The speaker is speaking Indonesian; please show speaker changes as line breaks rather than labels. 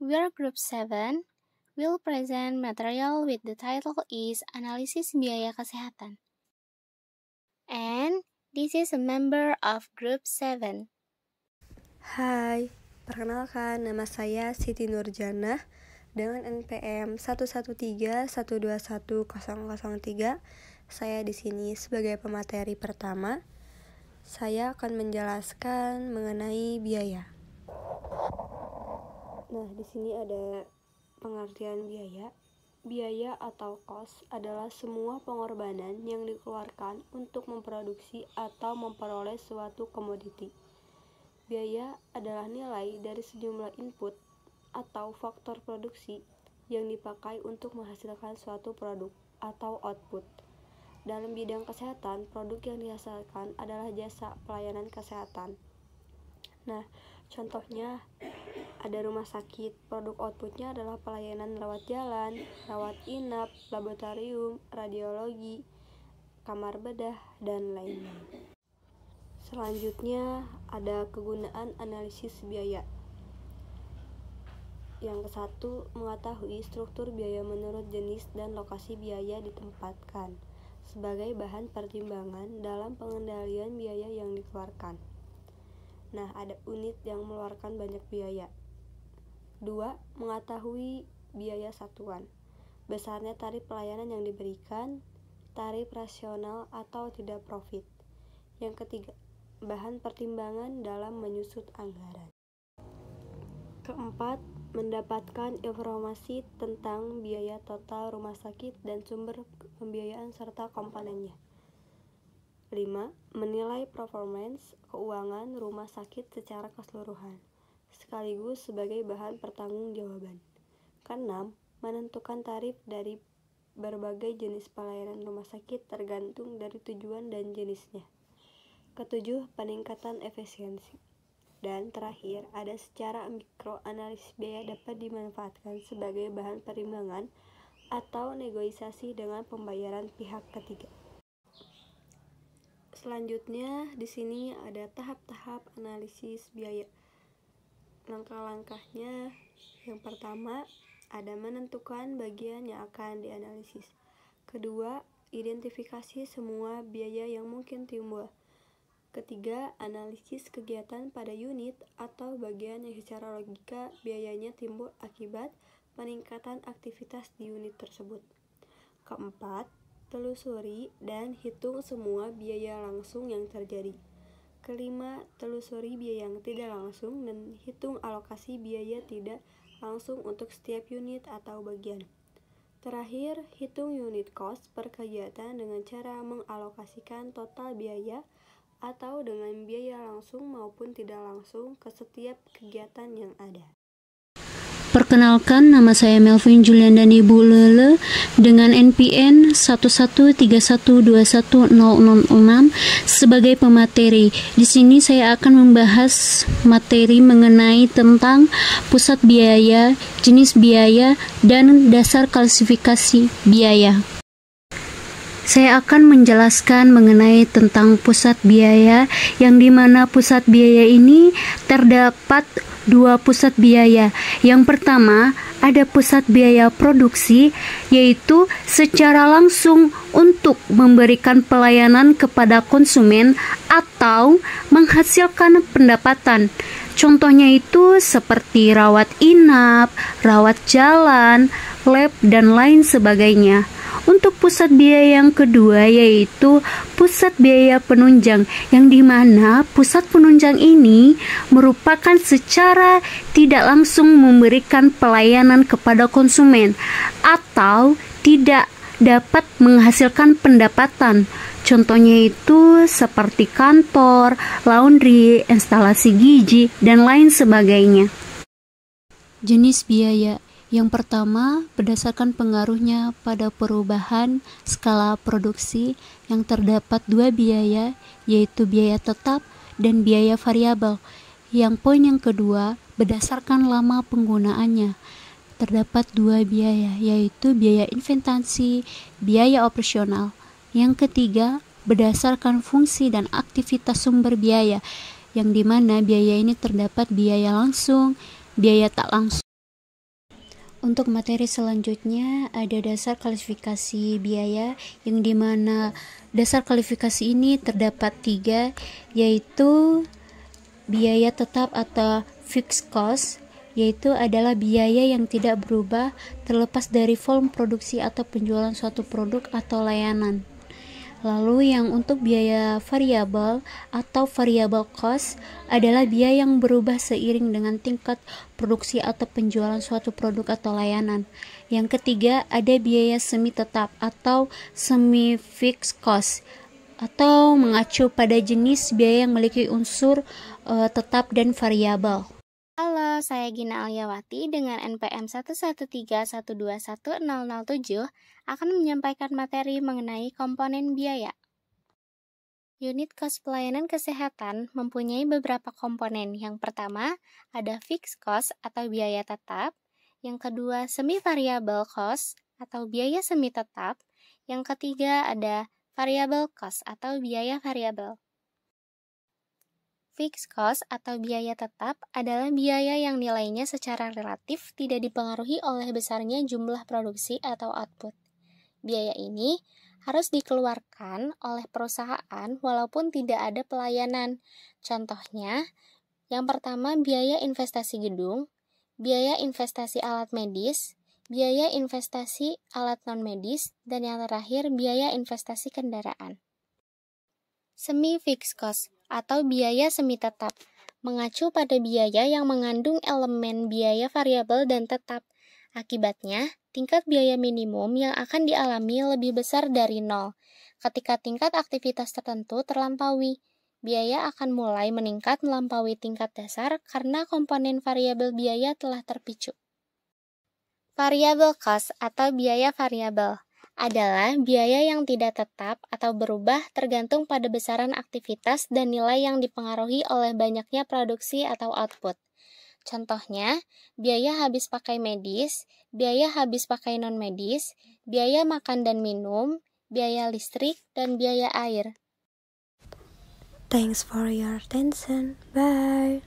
We are Group 7. We'll present material with the title is Analisis Biaya Kesehatan. And this is a member of Group 7.
Hai, perkenalkan nama saya Siti Nurjanah dengan NPM 113121003. Saya di sini sebagai pemateri pertama. Saya akan menjelaskan mengenai biaya. Nah, di sini ada pengertian biaya. Biaya atau cost adalah semua pengorbanan yang dikeluarkan untuk memproduksi atau memperoleh suatu komoditi. Biaya adalah nilai dari sejumlah input atau faktor produksi yang dipakai untuk menghasilkan suatu produk atau output. Dalam bidang kesehatan, produk yang dihasilkan adalah jasa pelayanan kesehatan. Nah, contohnya ada rumah sakit, produk outputnya adalah pelayanan rawat jalan, rawat inap, laboratorium, radiologi, kamar bedah, dan lainnya. Selanjutnya ada kegunaan analisis biaya. Yang ke-1, mengetahui struktur biaya menurut jenis dan lokasi biaya ditempatkan sebagai bahan pertimbangan dalam pengendalian biaya yang dikeluarkan. Nah, ada unit yang mengeluarkan banyak biaya. 2. Mengetahui biaya satuan. Besarnya tarif pelayanan yang diberikan, tarif rasional atau tidak profit. Yang ketiga, bahan pertimbangan dalam menyusut anggaran. Keempat, mendapatkan informasi tentang biaya total rumah sakit dan sumber pembiayaan serta komponennya. 5. Menilai performance keuangan rumah sakit secara keseluruhan, sekaligus sebagai bahan pertanggungjawaban. Ke-6. Menentukan tarif dari berbagai jenis pelayanan rumah sakit tergantung dari tujuan dan jenisnya. Ke-7. Peningkatan efisiensi. Dan terakhir, ada secara mikro analisis biaya dapat dimanfaatkan sebagai bahan pertimbangan atau negosiasi dengan pembayaran pihak ketiga. Selanjutnya, di sini ada tahap-tahap analisis biaya. Langkah-langkahnya, yang pertama, ada menentukan bagian yang akan dianalisis. Kedua, identifikasi semua biaya yang mungkin timbul. Ketiga, analisis kegiatan pada unit atau bagian yang secara logika biayanya timbul akibat peningkatan aktivitas di unit tersebut. Keempat, telusuri dan hitung semua biaya langsung yang terjadi. Kelima, telusuri biaya yang tidak langsung dan hitung alokasi biaya tidak langsung untuk setiap unit atau bagian. Terakhir, hitung unit cost per kegiatan dengan cara mengalokasikan total biaya atau dengan biaya langsung maupun tidak langsung ke setiap kegiatan yang ada.
Perkenalkan, nama saya Melvin Julian dan Ibu Lele dengan NPN 113121006 sebagai pemateri. Di sini saya akan membahas materi mengenai tentang pusat biaya, jenis biaya, dan dasar klasifikasi biaya. Saya akan menjelaskan mengenai tentang pusat biaya, yang dimana pusat biaya ini terdapat dua pusat biaya. Yang pertama, ada pusat biaya produksi, yaitu secara langsung untuk memberikan pelayanan kepada konsumen atau menghasilkan pendapatan. Contohnya itu seperti rawat inap, rawat jalan, lab, dan lain sebagainya. Untuk pusat biaya yang kedua yaitu pusat biaya penunjang, yang dimana pusat penunjang ini merupakan secara tidak langsung memberikan pelayanan kepada konsumen atau tidak dapat menghasilkan pendapatan. Contohnya itu seperti kantor, laundry, instalasi gizi, dan lain sebagainya. Jenis biaya. Yang pertama, berdasarkan pengaruhnya pada perubahan skala produksi, yang terdapat dua biaya, yaitu biaya tetap dan biaya variabel. Yang poin yang kedua, berdasarkan lama penggunaannya, terdapat dua biaya, yaitu biaya investasi, biaya operasional. Yang ketiga, berdasarkan fungsi dan aktivitas sumber biaya, yang dimana biaya ini terdapat biaya langsung, biaya tak langsung. Untuk materi selanjutnya ada dasar klasifikasi biaya, yang dimana dasar klasifikasi ini terdapat 3, yaitu biaya tetap atau fixed cost, yaitu adalah biaya yang tidak berubah terlepas dari volume produksi atau penjualan suatu produk atau layanan. Lalu yang untuk biaya variabel atau variable cost adalah biaya yang berubah seiring dengan tingkat produksi atau penjualan suatu produk atau layanan. Yang ketiga ada biaya semi tetap atau semi fixed cost, atau mengacu pada jenis biaya yang memiliki unsur tetap dan variabel.
Halo, saya Gina Alyawati dengan NPM 113121007 akan menyampaikan materi mengenai komponen biaya. Unit cost pelayanan kesehatan mempunyai beberapa komponen. Yang pertama, ada fixed cost atau biaya tetap. Yang kedua, semi variable cost atau biaya semi tetap. Yang ketiga, ada variable cost atau biaya variabel. Fixed cost atau biaya tetap adalah biaya yang nilainya secara relatif tidak dipengaruhi oleh besarnya jumlah produksi atau output. Biaya ini harus dikeluarkan oleh perusahaan walaupun tidak ada pelayanan. Contohnya, yang pertama biaya investasi gedung, biaya investasi alat medis, biaya investasi alat non-medis, dan yang terakhir biaya investasi kendaraan. Semi-fixed cost atau biaya semi tetap mengacu pada biaya yang mengandung elemen biaya variabel dan tetap. Akibatnya, tingkat biaya minimum yang akan dialami lebih besar dari 0. Ketika tingkat aktivitas tertentu terlampaui, biaya akan mulai meningkat melampaui tingkat dasar karena komponen variabel biaya telah terpicu. Variable cost atau biaya variabel adalah biaya yang tidak tetap atau berubah tergantung pada besaran aktivitas dan nilai yang dipengaruhi oleh banyaknya produksi atau output. Contohnya, biaya habis pakai medis, biaya habis pakai non-medis, biaya makan dan minum, biaya listrik, dan biaya air.
Thanks for your attention. Bye.